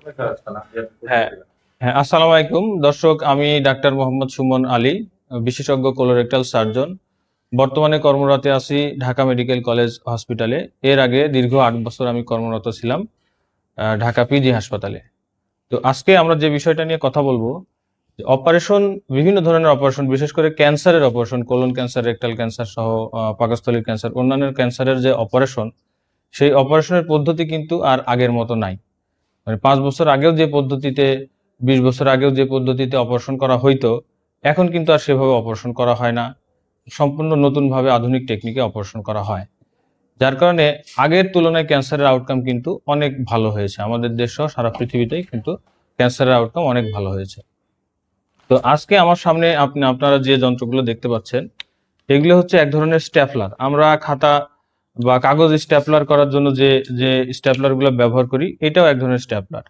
হ্যাঁ, হ্যাঁ, আসসালামু আলাইকুম দর্শক। আমি ডাক্তার মোহাম্মদ সুমন আলী, বিশেষজ্ঞ কোলোরেক্টাল সার্জন। বর্তমানে কর্মরত আছি ঢাকা মেডিকেল কলেজ হসপিটালে। এর আগে দীর্ঘ ৮ বছর আমি কর্মরত ছিলাম ঢাকা পিজি হাসপাতালে। তো আজকে আমরা যে বিষয়টা নিয়ে কথা বলবো, যে অপারেশন, বিভিন্ন ধরনের অপারেশন, বিশেষ করে ক্যান্সারের operation, colon cancer, rectal cancer সহ পাকস্থলীর ক্যান্সার, অন্যান্য ক্যান্সারের যে অপারেশন, সেই অপারেশনের পদ্ধতি কিন্তু আর আগের মতো নাই। মানে 5 বছর আগেও যে পদ্ধতিতে, 20 বছর আগেও যে পদ্ধতিতে অপারেশন করা হইতো, এখন কিন্তু আর সেভাবে অপারেশন করা হয় না। সম্পূর্ণ নতুনভাবে আধুনিক টেকনিকে অপারেশন করা হয়, যার কারণে আগের তুলনায় ক্যান্সারের আউটকাম কিন্তু অনেক ভালো হয়েছে। আমাদের দেশ সহ সারা পৃথিবীতেই কিন্তু ক্যান্সারের আউটকাম অনেক ভালো হয়েছে। তো আজকে আমার সামনে আপনারা যে যন্ত্রগুলো দেখতে পাচ্ছেন, এগুলো হচ্ছে এক ধরনের স্ট্যাপলার। আমরা খাতা বা কাগজ স্ট্যাপলার করার জন্য যে যে স্ট্যাপলারগুলো ব্যবহার করি, এটাও এক ধরনের স্ট্যাপলার।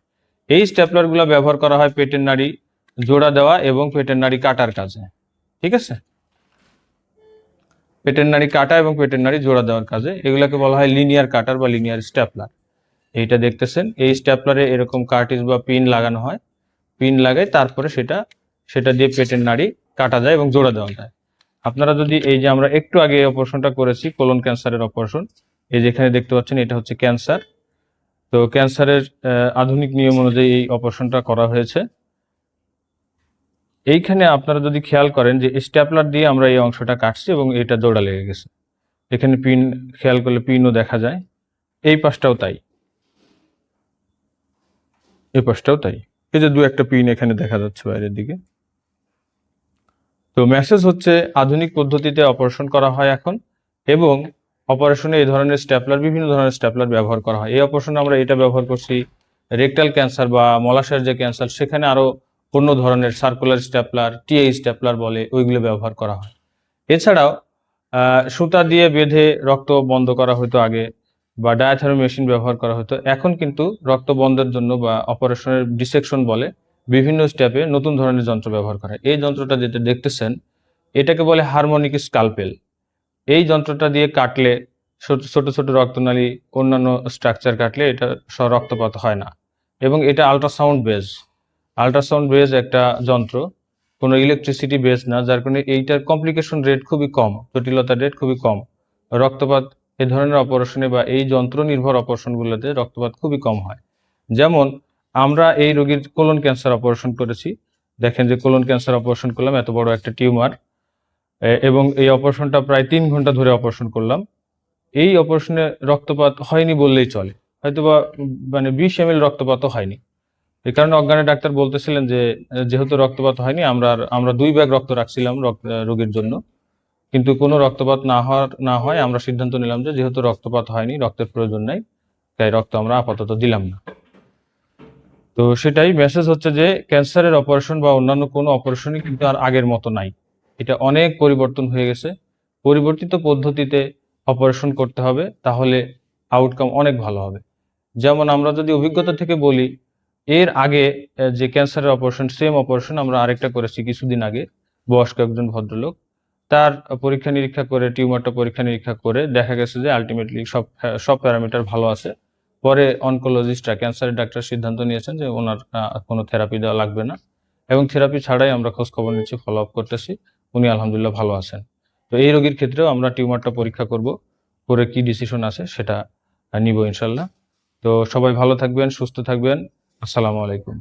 এই স্ট্যাপলারগুলো ব্যবহার করা হয় পেটের নাড়ি জোড়া দেওয়া এবং পেটের নাড়ি কাটার কাজে। ঠিক আছে, পেটের নাড়ি কাটা এবং পেটের নাড়ি জোড়া দেওয়ার কাজে এগুলোকে বলা হয় লিনিয়ার কাটার বা লিনিয়ার স্ট্যাপলার। এইটা দেখতেছেন, এই স্ট্যাপলারে এরকম কার্টিজ বা পিন লাগানো হয়। পিন লাগাই তারপরে সেটা সেটা দিয়ে পেটের নাড়ি কাটা যায় এবং জোড়া দেওয়া যায়। আপনারা যদি এই যে আমরা একটু আগে এই অপারেশনটা করেছি, কোলন ক্যান্সারের অপারেশন, এই যেখানে দেখতে পাচ্ছেন এটা হচ্ছে ক্যান্সার। তো ক্যান্সারের আধুনিক নিয়ম অনুযায়ী এই অপারেশনটা করা হয়েছে। এইখানে আপনারা যদি খেয়াল করেন যে স্ট্যাপলার দিয়ে আমরা এই অংশটা কাটছি এবং এটা জোড়া লেগে গেছে। এখানে পিন, খেয়াল করলে পিনও দেখা যায়। এই পাশটাও তাই, এই পাশটাও তাই। এই যে দু একটা পিন এখানে দেখা যাচ্ছে বাইরের দিকে। তো মেসেজ হচ্ছে আধুনিক পদ্ধতিতে অপারেশন করা হয় এখন, এবং অপারেশনে এই ধরনের স্ট্যাপলার, বিভিন্ন ধরনের স্ট্যাপলার ব্যবহার করা হয়। এই অপারেশনে আমরা এটা ব্যবহার করছি। রেকটাল ক্যান্সার বা মলাশয়ের যে ক্যান্সার, সেখানে আরো অন্য ধরনের সার্কুলার স্ট্যাপলার, টিএ স্ট্যাপলার বলে, ওইগুলো ব্যবহার করা হয়। এছাড়াও সুতা দিয়ে বেঁধে রক্ত বন্ধ করা হতো আগে, বা ডায়াথামি মেশিন ব্যবহার করা হতো। এখন কিন্তু রক্ত বন্ধের জন্য বা অপারেশনের ডিসেকশন বলে বিভিন্ন স্টেপে নতুন ধরনের যন্ত্র ব্যবহার করা হয়। এই যন্ত্রটা যেটা দেখতেছেন, এটাকে বলে হারমোনিক স্কালপেল। এই যন্ত্রটা দিয়ে কাটলে, ছোট ছোট ছোট রক্তনালী, অন্যান্য স্ট্রাকচার কাটলে এটা রক্তপাত হয় না। এবং এটা আল্ট্রাসাউন্ড বেজ একটা যন্ত্র, কোনো ইলেকট্রিসিটি বেজ না, যার কারণে এইটার কমপ্লিকেশন রেট খুবই কম, জটিলতার রেট খুবই কম। রক্তপাত এ ধরনের অপারেশনে বা এই যন্ত্র নির্ভর অপারেশনগুলোতে রক্তপাত খুবই কম হয়। যেমন আমরা এই রোগীর কোলন ক্যান্সার অপারেশন করেছি। দেখেন যে কোলন ক্যান্সার অপারেশন করলাম, এত বড় একটা টিউমার, এবং এই অপারেশনটা প্রায় 3 ঘন্টা ধরে অপারেশন করলাম। এই অপারেশনে রক্তপাত হয়নি বললেই চলে, হয়তোবা মানে 20 ml রক্তপাতও হয়নি। এই কারণে অজ্ঞানের ডাক্তার বলতেছিলেন যে যেহেতু রক্তপাত হয়নি, আমরা 2 ব্যাগ রক্ত রাখছিলাম রোগীর জন্য, কিন্তু কোনো রক্তপাত না হয় আমরা সিদ্ধান্ত নিলাম যে যেহেতু রক্তপাত হয়নি, রক্তের প্রয়োজন নাই, তাই রক্ত আমরা আপাতত দিলাম না। তো সেটাই মেসেজ হচ্ছে যে ক্যান্সারের অপারেশন বা অন্যান্য কোনো অপারেশনই কিন্তু আর আগের মতো নাই। এটা অনেক পরিবর্তন হয়ে গেছে। পরিবর্তিত পদ্ধতিতে অপারেশন করতে হবে, তাহলে আউটকাম অনেক ভালো হবে। যেমন আমরা যদি অভিজ্ঞতা থেকে বলি, এর আগে যে ক্যান্সারের অপারেশন, সেম অপারেশন আমরা আরেকটা করেছি কিছুদিন আগে, বয়স্ক একজন ভদ্রলোক। তার পরীক্ষা নিরীক্ষা করে, টিউমারটা পরীক্ষা নিরীক্ষা করে দেখা গেছে যে আলটিমেটলি সব প্যারামিটার ভালো আছে। পরে অনকোলজিস্টরা, ক্যান্সারের ডাক্তার সিদ্ধান্ত নিয়েছেন যে ওনার কোনো থেরাপি দেওয়া লাগবে না, এবং থেরাপি ছাড়াই আমরা খোঁজ খবর নিচ্ছি, ফলো আপ করতেছি। উনি আলহামদুলিল্লাহ ভালো আছেন। তো এই রোগীর ক্ষেত্রেও আমরা টিউমারটা পরীক্ষা করব, করে কি ডিসিশন আছে সেটা নিব ইনশাল্লাহ। তো সবাই ভালো থাকবেন, সুস্থ থাকবেন। আসসালামু আলাইকুম।